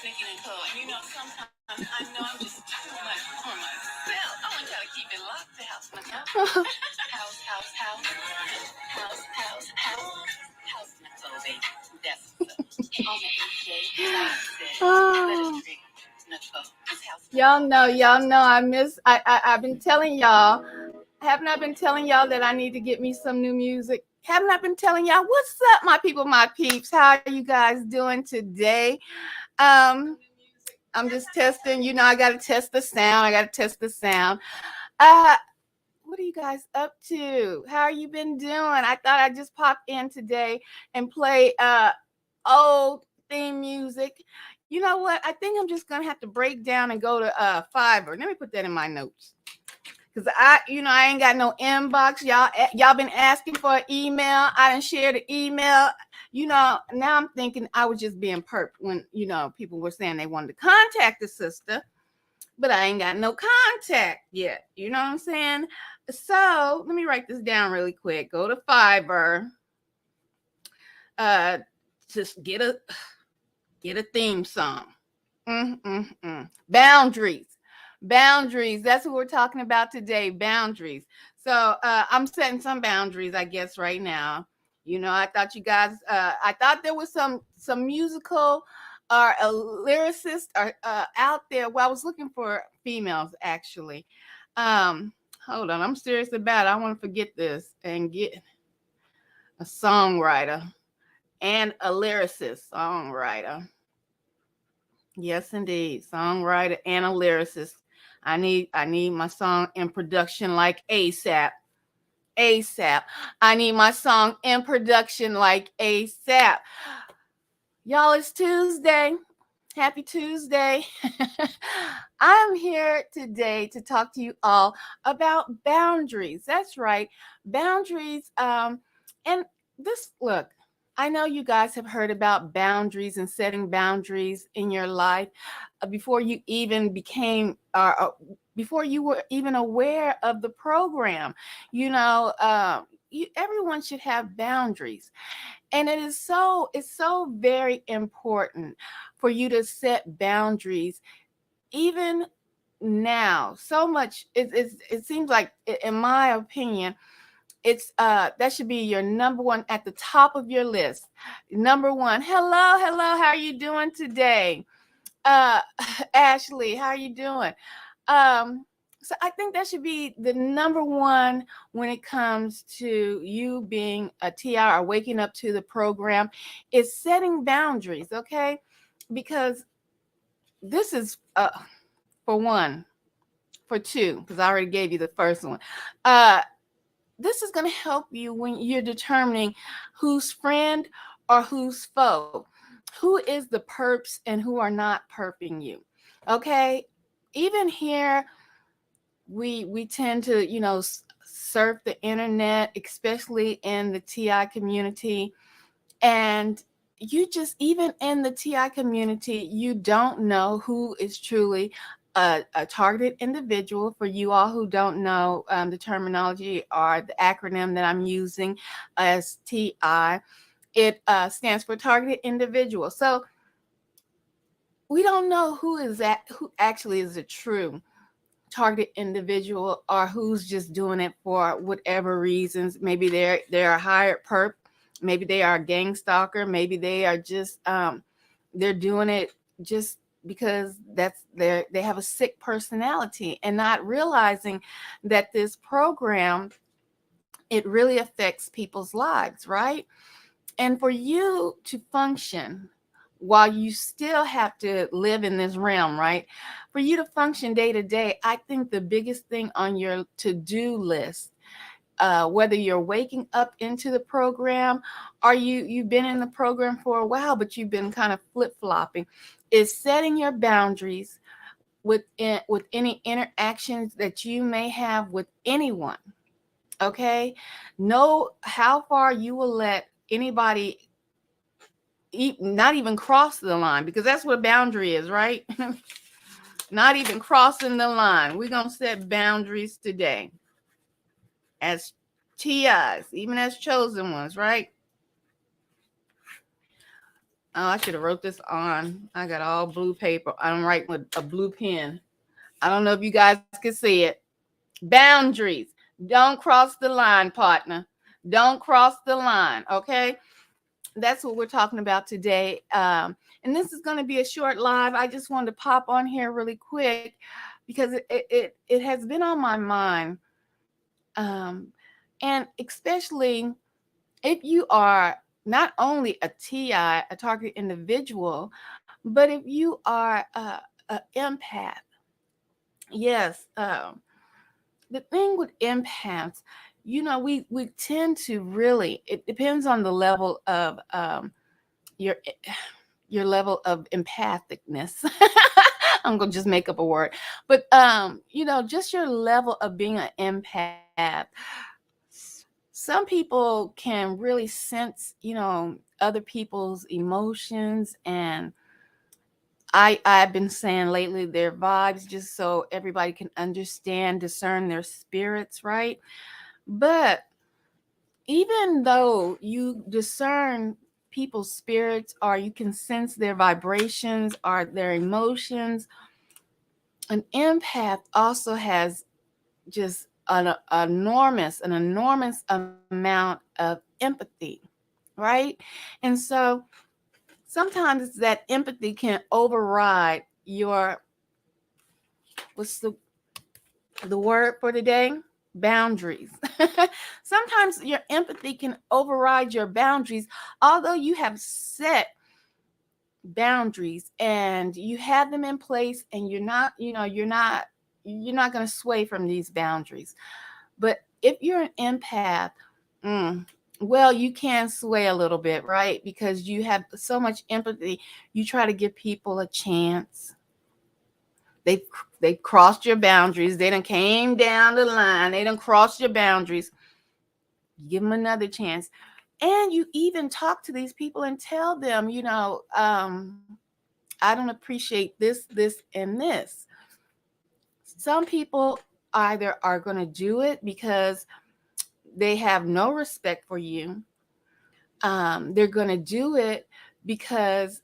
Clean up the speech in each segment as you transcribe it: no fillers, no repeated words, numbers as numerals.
And sometimes I know I'm just too much for myself. I want y'all to keep it locked to House Nicole. House Nicole, baby. That's what's up. On the Y'all know, I've been telling y'all, haven't I been telling y'all that I need to get me some new music? Haven't I been telling y'all? What's up, my people, my peeps? How are you guys doing today? I'm just testing, I got to test the sound. What are you guys up to? How are you been doing? I thought I'd just pop in today and play old theme music. You know what? I think I'm just gonna have to break down and go to Fiverr. Let me put that in my notes. Cause I ain't got no inbox. Y'all been asking for an email. I didn't share the email. Now I'm thinking I was just being perp when, people were saying they wanted to contact the sister, but I ain't got no contact yet. You know what I'm saying? So let me write this down really quick. Go to Fiverr. Just get a theme song. Boundaries. That's what we're talking about today. Boundaries. So I'm setting some boundaries, I guess, right now. I thought you guys, I thought there was some musical or a lyricist or out there. Well, I was looking for females actually. Hold on, I'm serious about it. I want to forget this and get a songwriter and a lyricist. Songwriter. Yes, indeed. Songwriter and a lyricist. I need my song in production like ASAP. I need my song in production like ASAP. Y'all, it's Tuesday. Happy Tuesday. I'm here today to talk to you all about boundaries. That's right. Boundaries. And this, look, I know you guys have heard about boundaries and setting boundaries in your life before you even became, before you were even aware of the program. Everyone should have boundaries. And it's so very important for you to set boundaries even now. So much, it seems like, in my opinion, it's that should be your number one at the top of your list. Number one. Hello, how are you doing today? Ashley, how are you doing? So I think that should be the number one when it comes to you being a TI or waking up to the program, is setting boundaries, okay? Because this is for one, for two, because I already gave you the first one. This is going to help you when you're determining who's friend or who's foe, who is the perps and who are not perping you, okay? Even here, we tend to, surf the internet, especially in the TI community. And even in the TI community, you don't know who is truly a targeted individual. For you all who don't know the terminology or the acronym that I'm using as TI, it stands for targeted individual. So we don't know who actually is a true target individual or who's just doing it for whatever reasons. Maybe they're a hired perp, maybe they are a gang stalker, maybe they are just they're doing it just because they have a sick personality, and not realizing that this program, it really affects people's lives, right? And for you to function while you still have to live in this realm, right? For you to function day to day, I think the biggest thing on your to-do list, whether you're waking up into the program or you've been in the program for a while, but you've been kind of flip-flopping, is setting your boundaries with any interactions that you may have with anyone, okay? Know how far you will let anybody not even cross the line, because that's what a boundary is, right? Not even crossing the line. We're going to set boundaries today as TIs, even as chosen ones, right? Oh, I should have wrote this on. I got all blue paper. I'm writing with a blue pen. I don't know if you guys can see it. Boundaries. Don't cross the line, partner. Don't cross the line. Okay. That's what we're talking about today. And this is going to be a short live. I just wanted to pop on here really quick because it has been on my mind. Um, and especially if you are not only a TI, a target individual, but if you are an empath. Yes. The thing with empaths, we tend to really, it depends on the level of your your level of empathicness. I'm gonna just make up a word, but just your level of being an empath. Some people can really sense, other people's emotions, and I've been saying lately their vibes, just so everybody can understand, discern their spirits, right? But even though you discern people's spirits, or you can sense their vibrations or their emotions, an empath also has just an enormous amount of empathy, right? And so sometimes that empathy can override your, what's the word for today? Boundaries. Sometimes your empathy can override your boundaries, although you have set boundaries and you have them in place, and you're not going to sway from these boundaries. But if you're an empath, mm, well, you can sway a little bit, right? Because you have so much empathy. You try to give people a chance. They they crossed your boundaries. They done came down the line. They done crossed your boundaries. Give them another chance. And you even talk to these people and tell them, I don't appreciate this, and this. Some people either are going to do it because they have no respect for you. They're going to do it because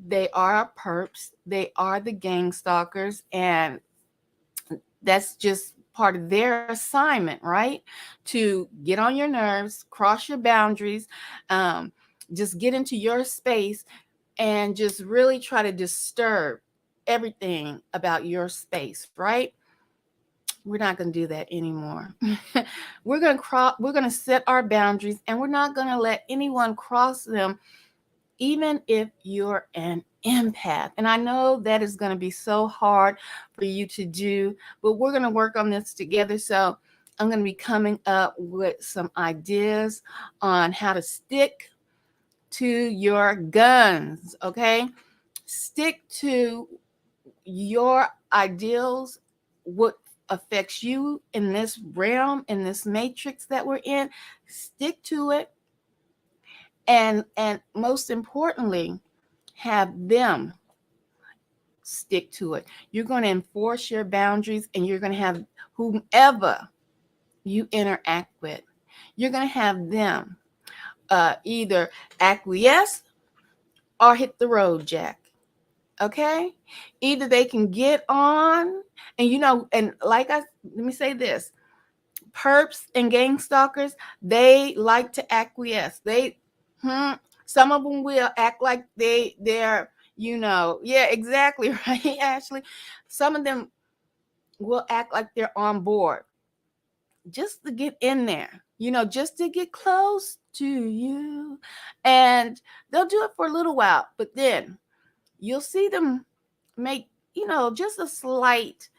they are perps, they are the gang stalkers, and that's just part of their assignment, right? To get on your nerves, cross your boundaries, um, just get into your space, and just really try to disturb everything about your space, right? We're not going to do that anymore. We're going to set our boundaries, and we're not going to let anyone cross them, even if you're an empath. And I know that is going to be so hard for you to do, but we're going to work on this together. So I'm going to be coming up with some ideas on how to stick to your guns, okay? Stick to your ideals, what affects you in this realm, in this matrix that we're in. Stick to it, and most importantly, have them stick to it. You're going to enforce your boundaries, and you're going to have whomever you interact with, you're going to have them either acquiesce or hit the road, Jack. Okay? Either they can get on, and and let me say this: perps and gang stalkers, they like to acquiesce. Hmm, some of them will act like they're, yeah, exactly, right, Ashley. Some of them will act like they're on board just to get in there, just to get close to you. And they'll do it for a little while, but then you'll see them make, just a slight,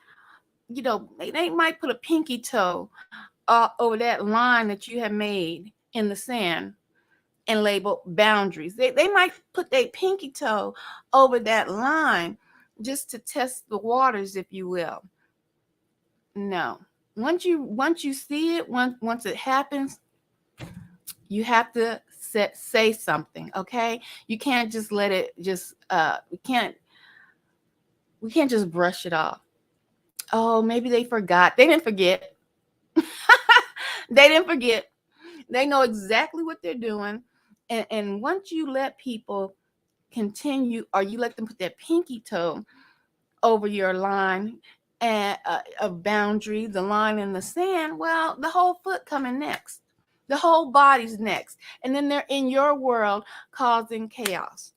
they might put a pinky toe over that line that you have made in the sand and label boundaries. They might put their pinky toe over that line just to test the waters, if you will. No. Once you see it, once it happens, you have to say something, okay? You can't just let it just we can't just brush it off. Oh, maybe they forgot. They didn't forget. They didn't forget. They know exactly what they're doing. And once you let people continue, or you let them put that pinky toe over your line and a boundary, the line in the sand, well, the whole foot coming next. The whole body's next. And then they're in your world causing chaos.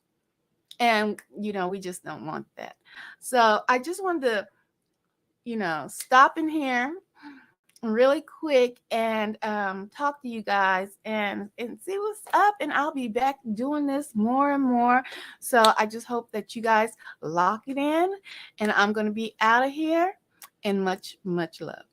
And, we just don't want that. So I just wanted to, stop in here really quick and talk to you guys and see what's up. And I'll be back doing this more and more. So I just hope that you guys lock it in. And I'm going to be out of here. And much, much love.